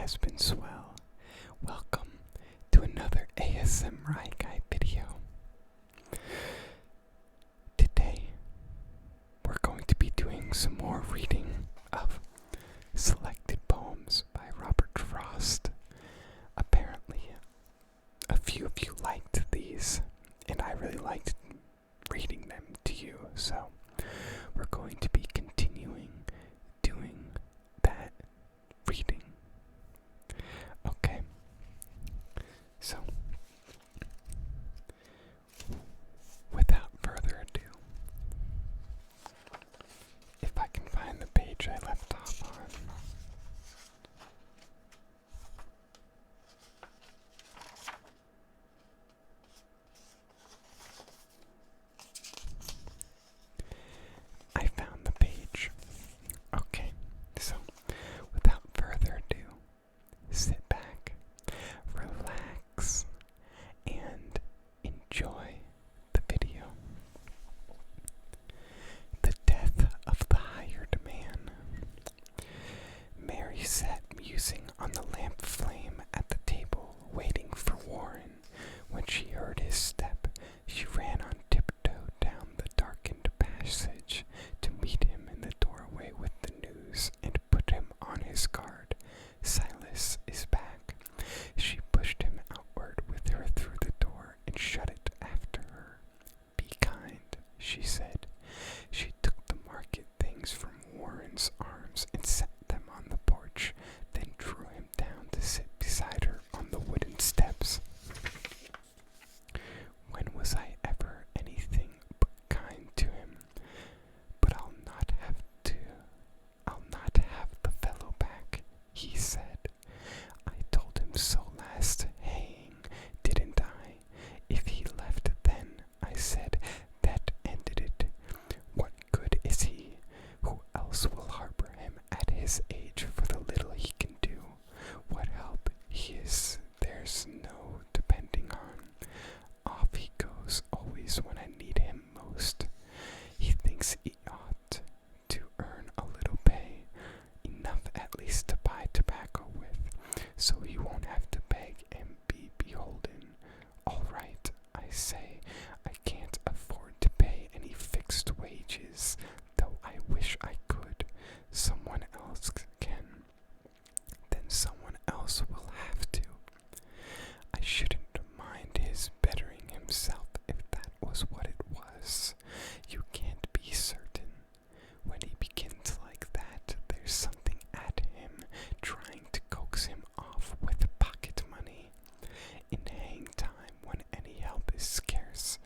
has been swell. Welcome to another ASMRyGuy video. Today, we're going to be doing some more reading of selected poems by Robert Frost. Apparently, a few of you liked these, and I really liked reading them to you, so we're going to be continuing doing that reading. Okay, so without further ado, if I can find the page I left off on. I found the page. Okay, so without further ado, sit back, relax, and enjoy the video. The Death of the Hired Man. Mary sat musing on the lamp flame at the table, waiting for Warren. When she heard his step, she ran on tiptoe down the darkened passage to meet him in the doorway with the news and put him on his guard. Silas is back. She pushed him outward with her through the door and shut it after her. Be kind, she said. She took the market things from Warren's arms and set them on the porch, then drew him down to sit beside her on the wooden steps. When was I ever anything but kind to him? But I'll not have the fellow back, he said. I told him so last haying, didn't I? If he left then, I said, that ended it. What good is he? Who else will harbor him at his age for the little he can do? What help he is, there's no depending on. Off he goes always when I need him most. He thinks he ought to earn a little pay, enough at least to buy tobacco with, so he won't have to beg and be beholden. All right, I say, I can't afford to pay any fixed wages, though I wish I could. Someone else can. Then someone else will have to. I shouldn't mind his bettering himself if that was what it was. You can't be certain. When he begins like that, there's something at him, trying to coax him off with pocket money. In haying time, when any help is scarce,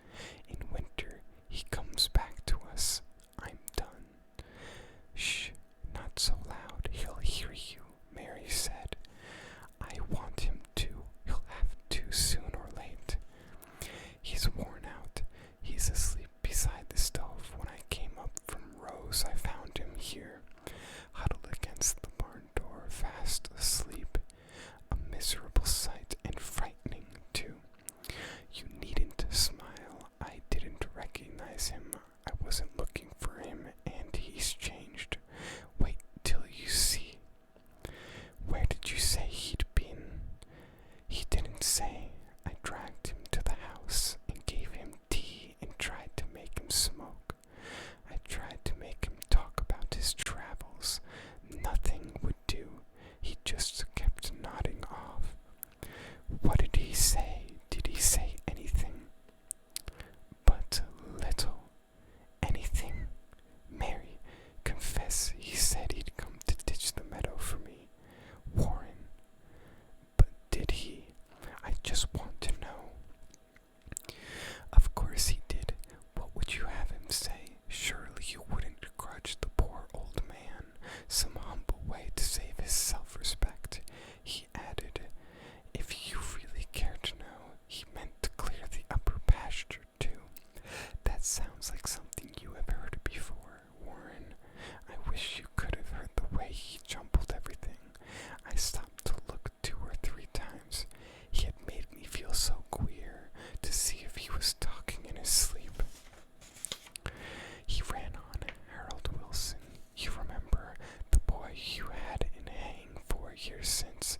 in winter he comes back to us. I'm done. Shh, not so loud, he'll hear you, Mary said. I want him to. He'll have to soon or late. He's worn out. He's asleep beside the stove. When I came up from Rose, I found him here, huddled against the barn door, fast asleep. A miserable sight, and frightening, too. You needn't smile. I didn't recognize him. I wasn't looking for him, and he's changed. Wait till you see. Where did you say he'd been? He didn't say. I dragged him to the house and gave him tea and tried to make him smoke. I tried to make him talk about his travels. Nothing would do. He just kept nodding off. What did he say? Did he say anything? But little. Anything? Mary, confess he said he'd come to ditch the meadow for me. Warren. But did he? I just want to know. Of course he did. What would you have him say? Surely you wouldn't grudge the poor old man some humble way to save his self-respect. He added, if you really care to know, he meant to clear the upper pasture too. That sounds like something you have heard before, Warren. I wish you could have heard the way he jumbled everything. I stopped to look 2 or 3 times. He had made me feel so queer to see if he was talking in his sleep. He ran on, Harold Wilson. You remember the boy you had in haying 4 years since,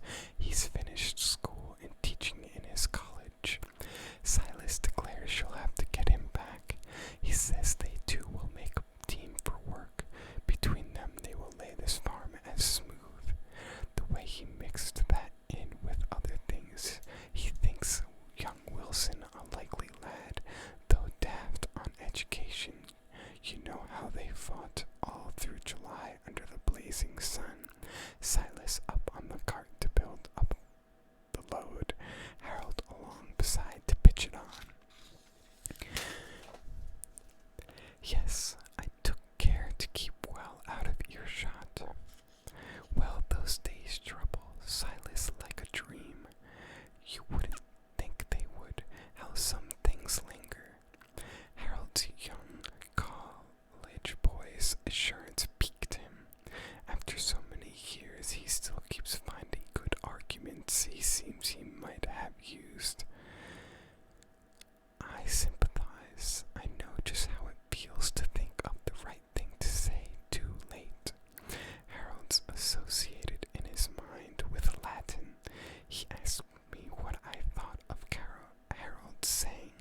He says they two will make a team for work. Between them, they will lay this farm as smooth. The way he mixed that in with other things, he thinks young Wilson a likely lad, though daft on education. You know how they fought all through July under the blazing sun. Silas up on the cart to build up the load, Harold along beside to pitch it on. Yes, I took care to keep well out of earshot. Well, those days trouble Silas like a dream. You wouldn't think they would, how some things linger. Harold's young college boy's assurance piqued him. After so many years, he still keeps finding good arguments he seems he might have used. I sympathize. I know just how it feels to think of the right thing to say too late. Harold's associated in his mind with Latin. He asked me what I thought of Harold's saying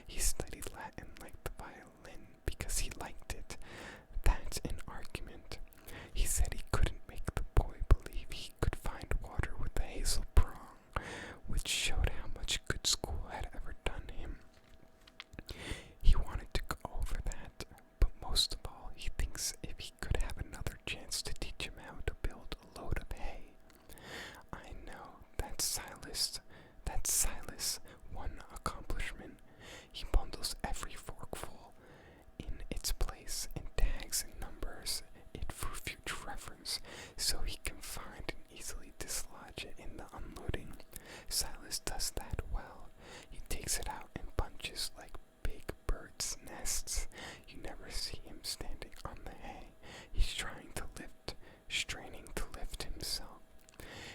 he studied Latin like the violin because he liked it. That's an argument. He said he couldn't make the boy believe he could find water with the hazel prong, which showed how much good school had ever done him. He wanted to go over that, but most of all, he thinks if he could have another chance to teach him how to build a load of hay. I know that's Silas' one accomplishment. He bundles every forkful in its place and tags and numbers it for future reference, so he can find and easily dislodge it in the unloading. Silas does that well. He takes it out in bunches like big birds' nests. You never see him standing on the hay. He's straining to lift himself.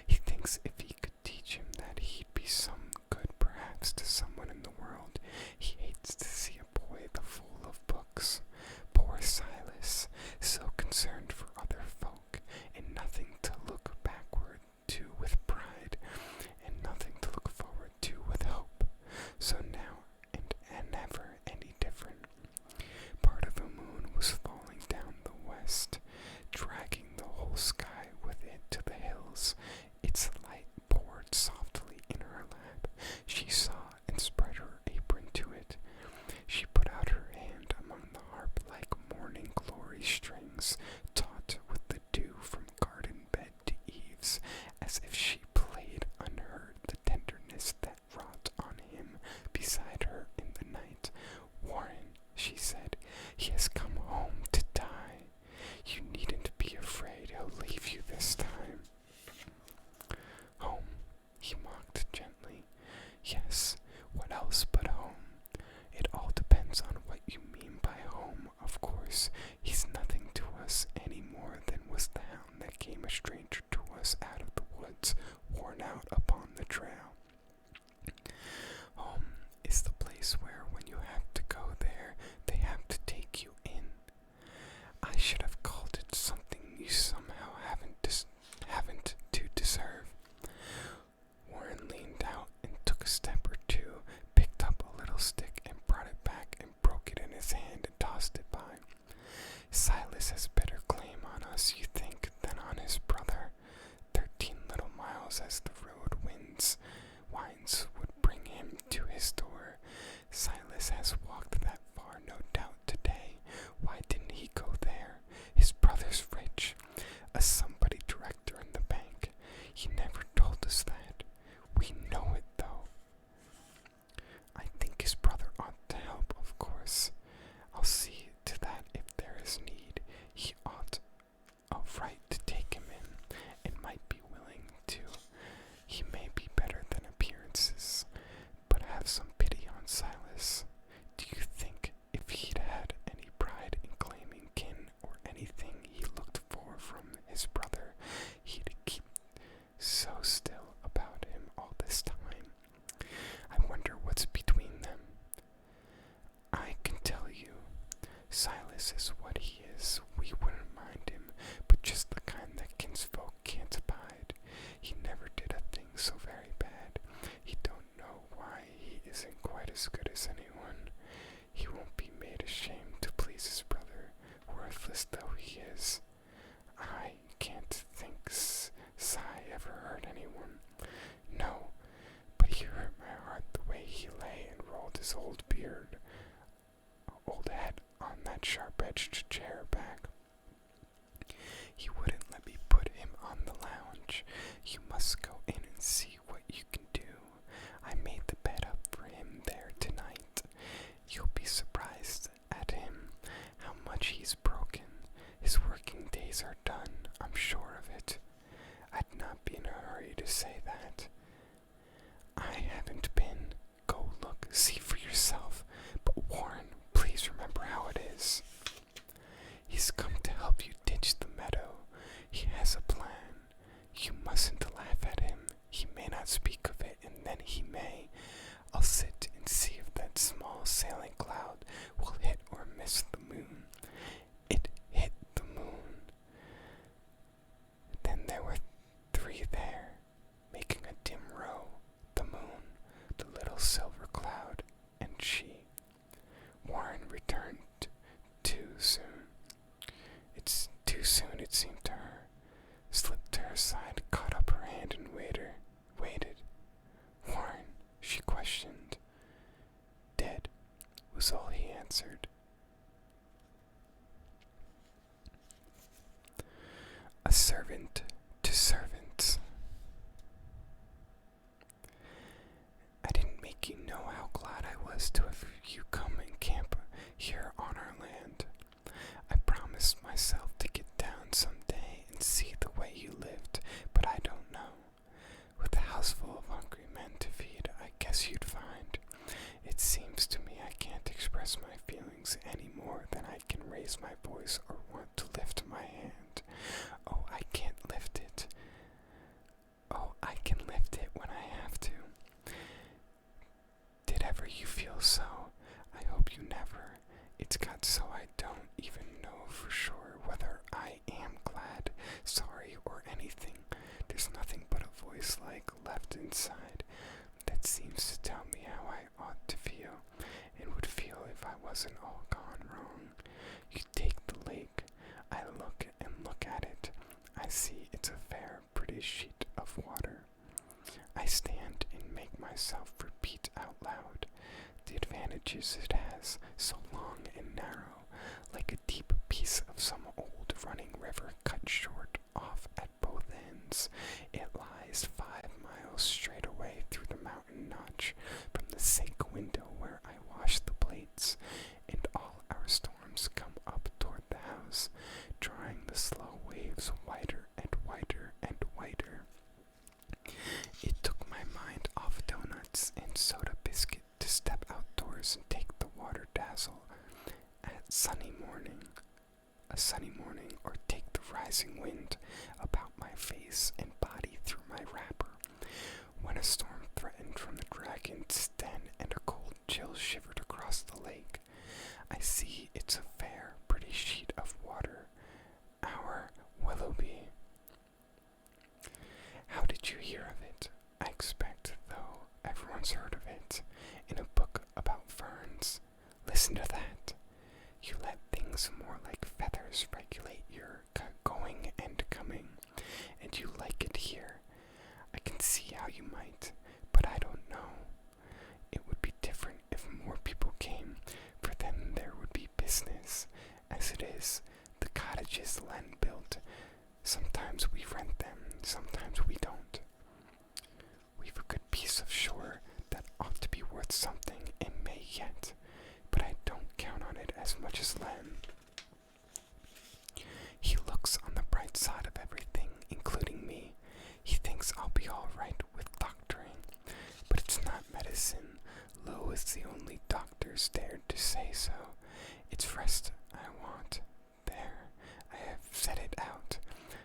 He thinks if he could teach him that he'd be some good perhaps to someone in the world. He hates to see a boy the fool of books. Poor Silas, so concerned for other folk, and nothing to look backward to with pride, and nothing to look forward to with hope. So now and never any different. Part of a moon was falling down the west, dragging the whole sky with it to the hills. Its light poured softly in her lap. She saw and spread her apron to it. She put out her hand among the harp-like morning glory strings, taut with the dew from garden bed to eaves, as if she played unheard the tenderness that wrought on him beside her in the night. Warren, she said, he has come home to die. You needn't be afraid he'll leave you this time. Home, he mocked gently. Yes, what else but home? It all depends on what you mean by home, of course. He's nothing to us any more than was the hound that came a stranger to us out of the woods, worn out upon the trail. Home is the place where, when you have to go there, they have to take you in. I should have called it something you somehow haven't to deserve. Warren leaned out and took a step or two, picked up a little stick and brought it back and broke it in his hand and tossed it by. Silas has better claim on us, you think, than on his brother. 13 little miles as the road winds would bring him to his door. Silas has walked that far, no doubt, today. Why didn't he go there? His brother's rich, a somebody director in the bank. He never told us that. We know it, though. I think his brother ought to help, of course. I'll see to that if there is need. He ought a right to take him in, and might be willing to. He may be better than appearances, but have some pity on Silas. Do you think if he'd had any pride in claiming kin or anything he looked for from his brother, he'd keep so still about him all this time? I wonder what's between them. I can tell you, Silas is what he is. We wouldn't mind him, but just the kind that kinsfolk can't abide. He never did a thing so very bad. He don't know why he isn't quite as good as anyone. He won't be made ashamed that sharp-edged chair back. He wouldn't let me put him on the lounge. You must go in and see what you can do. I made the bed up for him there tonight. You'll be surprised at him, how much he's broken. His working days are done, I'm sure of it. I'd not be in a hurry to say that. I haven't been. Go look, see for yourself. But Warren, please remember how it is. He's come to help you ditch the meadow. He has a plan. You mustn't laugh at him. He may not speak of it, and then he may. I'll sit and see if that small sailing cloud will hit or miss the moon. It hit the moon. Then there were three there, making a dim row. The moon, the little silver cloud, and she. Warren returned too soon. It's too soon, it seemed to her. Slipped to her side, caught up her hand, and waited. Warren, she questioned. Dead, was all he answered. A servant to servants. I didn't make you know how glad I was to have you come and camp here on our land. I promised myself to get down someday and see the way you lived, but I don't know. With a house full of hungry men to feed, I guess you'd find. It seems to me I can't express my feelings any more than I can raise my voice or want to lift my hand. Oh, I can't lift it. Oh, I can lift it when I have to. Did ever you feel so? I hope you never. It's got so I don't even know for sure whether I am glad, sorry, or anything. There's nothing but a voice like left inside that seems to tell me how I ought to feel and would feel if I wasn't all gone wrong. You take the lake. I look and look at it. I see it's a fair, pretty sheet of water. I stand and make myself repeat out loud the advantages it has, so long and narrow, like a deep piece of some old running river cut short off at both ends. It lies 5 miles straight away through the mountain notch from the sink window where I wash the plates, and all our storms come up toward the house, drawing the slow waves whiter and whiter and whiter. It took my mind off donuts and soda biscuit to step outdoors and take the water dazzle at a sunny morning, or take the rising wind about my face and body through my wrapper. When a storm threatened from the dragon's den and a cold chill shivered across the lake, I see it's a fair, pretty sheet of water, our Willoughby. How did you hear of it? I expect, though, everyone's heard of it, in a book about ferns. Listen to that. You let things more like feathers regulate your going and coming, and you like it here. I can see how you might, but I don't know. It would be different if more people came, for then there would be business. As it is, the cottages Len built, sometimes we rent them, sometimes we don't. We've a good piece of shore that ought to be worth something and may yet, but I don't count on it as much as Len. He looks on the bright side of everything, including me. He thinks I'll be all right with doctoring, but it's not medicine. Lowe is the only doctor's dared to say so. It's rest I want. There, I have said it out.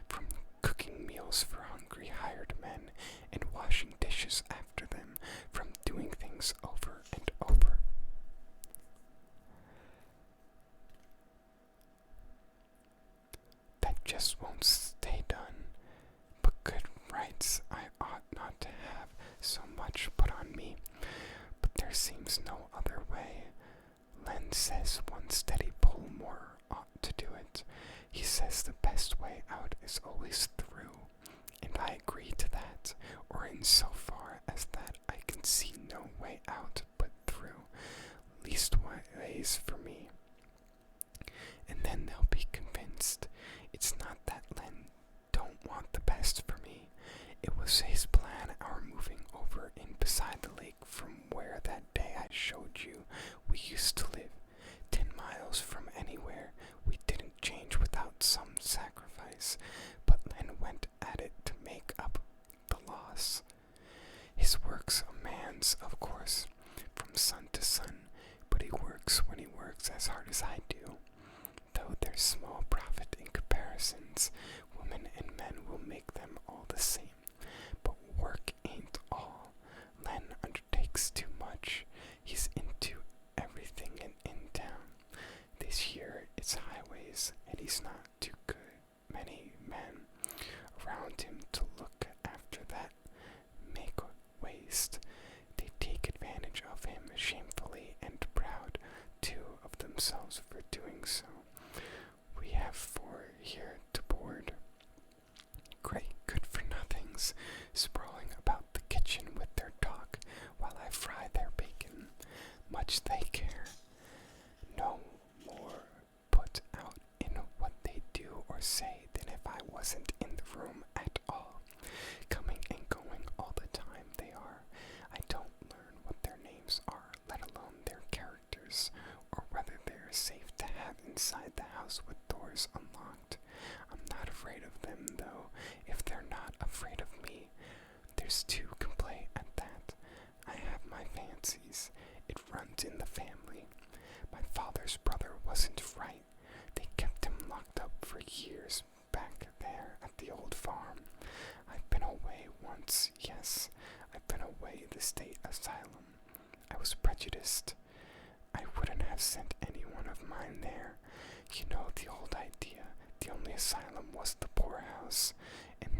From cooking meals for hungry hired men and washing dishes after them, from doing things over and over. That just won't stay done. But good rights I ought not to have so much put on me. But there seems no other way. Len says one steady pull more ought to do it. He says the best way out is always through, and I agree to that, or in so far as that I can see no way out but through, leastways for me. comparisons. Women and men will make them all the same. But work ain't all. Len undertakes too much. He's into everything and in town. This year it's highways, and he's not too good. Many men around him to look after that make waste. They take advantage of him shamefully and proud, too, of themselves for doing so. We have 4 here to board. Great good-for-nothings, sprawling about the kitchen with their talk while I fry their bacon. Much they care. No more put out in what they do or say than if I wasn't in the room at all. Coming and going all the time they are. I don't learn what their names are, let alone their characters, or whether they are safe to have inside the house with doors unlocked. I'm not afraid of them, though, if they're not afraid of me. There's 2 can play at that. I have my fancies. It runs in the family. My father's brother wasn't right. They kept him locked up for years back there at the old farm. I've been away once, yes. I've been away the state asylum. I was prejudiced. I wouldn't have sent anyone of mine there. You know the old idea. The only asylum was the poorhouse, and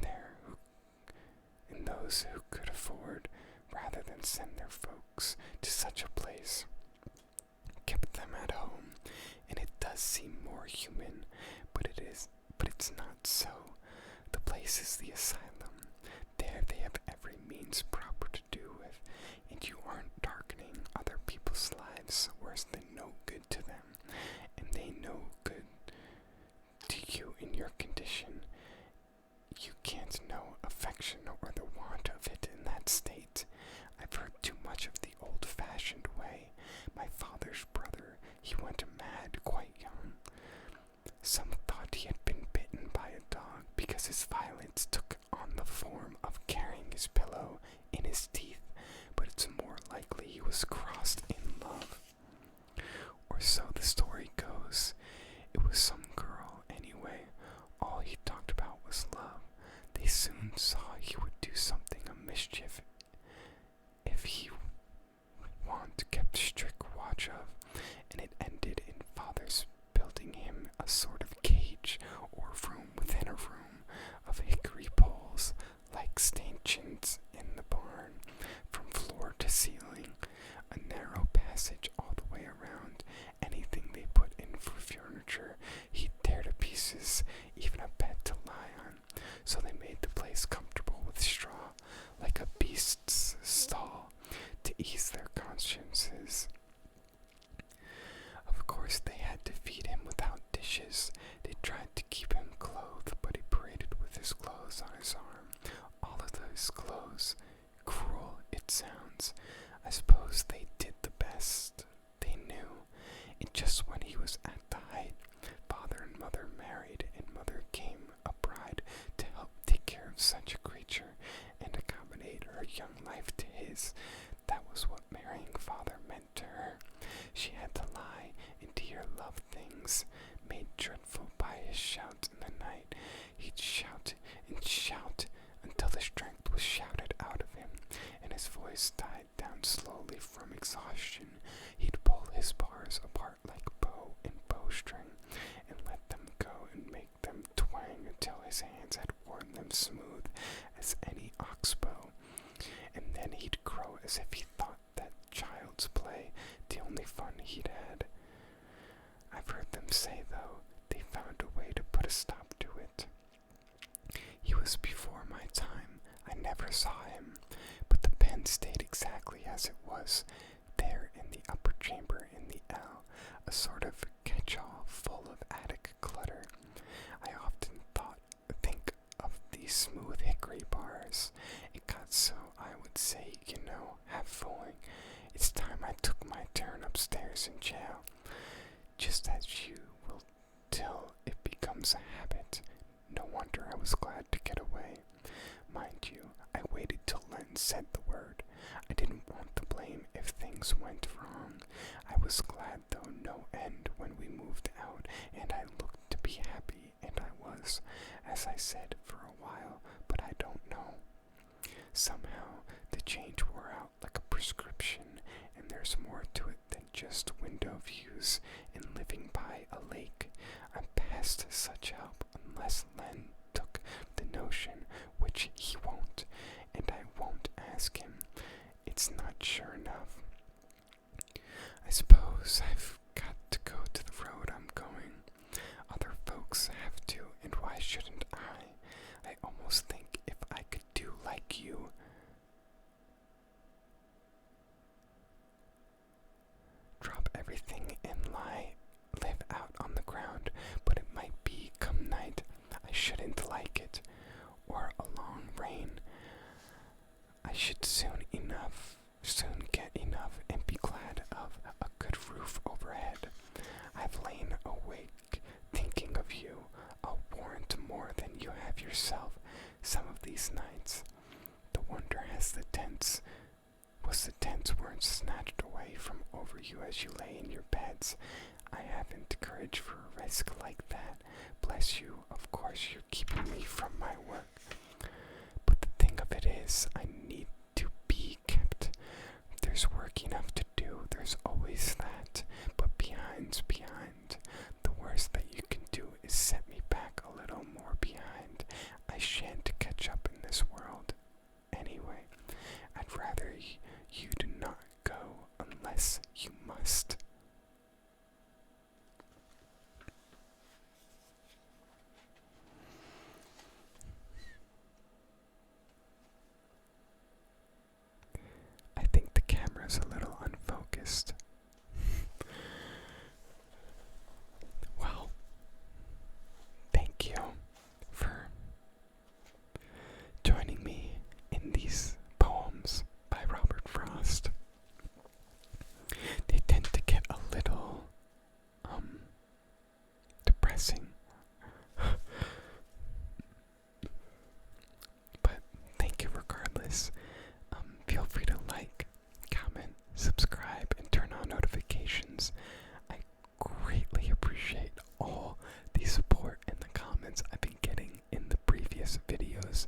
those who could afford, rather than send their folks to such a place, kept them at home. And it does seem more human, but it's not so. The place is the asylum. There they have every means proper to do with, and you aren't darkening other people's lives worse than no good to them, and they no good to you in your condition. You can't know affection or the want of it in that state. I've heard too much of the old-fashioned way. My father's brother, he went mad quite young. Some thought he had been bitten by a dog because his violence took on the form of carrying his pillow in his teeth, but it's more likely he was crossed in love. Or so the story goes. It was some girl, anyway. All he talked about was love. They soon saw he would do something of mischief if he kept strict watch of, and it ended in father's building him a sort of cage or room within a room of hickory poles, like stanchions in the barn, from floor to ceiling, a narrow passage all the way around. Anything they put in for furniture he'd tear to pieces, even a bed to lie on. So they made the place comfortable with straw, like a beast's stall, to ease their consciences. Of course they had to feed him without dishes. They tried to keep him clothed, but he paraded with his clothes on his arm. All of those clothes. Cruel, it sounds. I suppose they did the best they knew. And just when he was at the height, father and mother married, and mother came a bride to help take care of such a creature and accommodate her young life to his. That was what marrying father meant to her. She had to lie and hear love things, made dreadful by his shouts in the night. He'd shout and shout until the strength was shouted out of him, and his voice died down slowly from exhaustion. He'd pull his bars apart like bow and bowstring, and let them go and make them twang until his hands had worn them smooth as any ox bow. And then he'd crow as if he thought that child's play the only fun he'd had. I've heard them say, though, they found a way to put a stop to it. He was before my time. I never saw him, but the pen stayed exactly as it was, there in the upper chamber in the L, a sort of catch-all full of attic clutter. I often think of these smooth hickory bars. It got so, I would say, half fooling. It's time I took my turn upstairs in jail, just as you will till it becomes a habit. No wonder I was glad to get away. Mind you, I waited till Len said the word. I didn't want the blame if things went wrong. I was glad, though, no end when we moved out, and I looked to be happy, and I was. guess I said for a while, but I don't know. Somehow, the change wore out like a prescription, and there's more to it than just window views and living by a lake. I'm past such help unless Len took the notion, which he won't, and I won't ask him. It's not sure enough. I suppose I've got to go to the road I'm going. Other folks have to, and why shouldn't I? I almost think if I could do like you, drop everything and live out on the ground, but it might be come night. I shouldn't like it, or a long rain. I should soon get enough and be glad of a good roof overhead. I've lain awake thinking of you, a warrant more than you have yourself some of these nights. The wonder was the tents weren't snatched away from over you as you lay in your beds. I haven't courage for a risk like that. Bless you, of course you're keeping me from my work. But the thing of it is, I need to be kept. There's work enough to do, there's always that. But behind's behind. The worst that you can do is set me back a little more behind. I shan't catch up in this world anyway. I'd rather you do not go unless you must. I think the camera's a little unfocused. Well, thank you for joining me in these poems by Robert Frost. They tend to get a little depressing. But thank you regardless. Feel free to like, comment, subscribe, and turn on notifications. I greatly appreciate all the support and the comments I've been getting in the previous videos.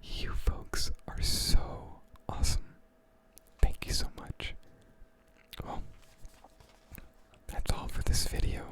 You folks are so awesome. Thank you so much. Well, that's all for this video.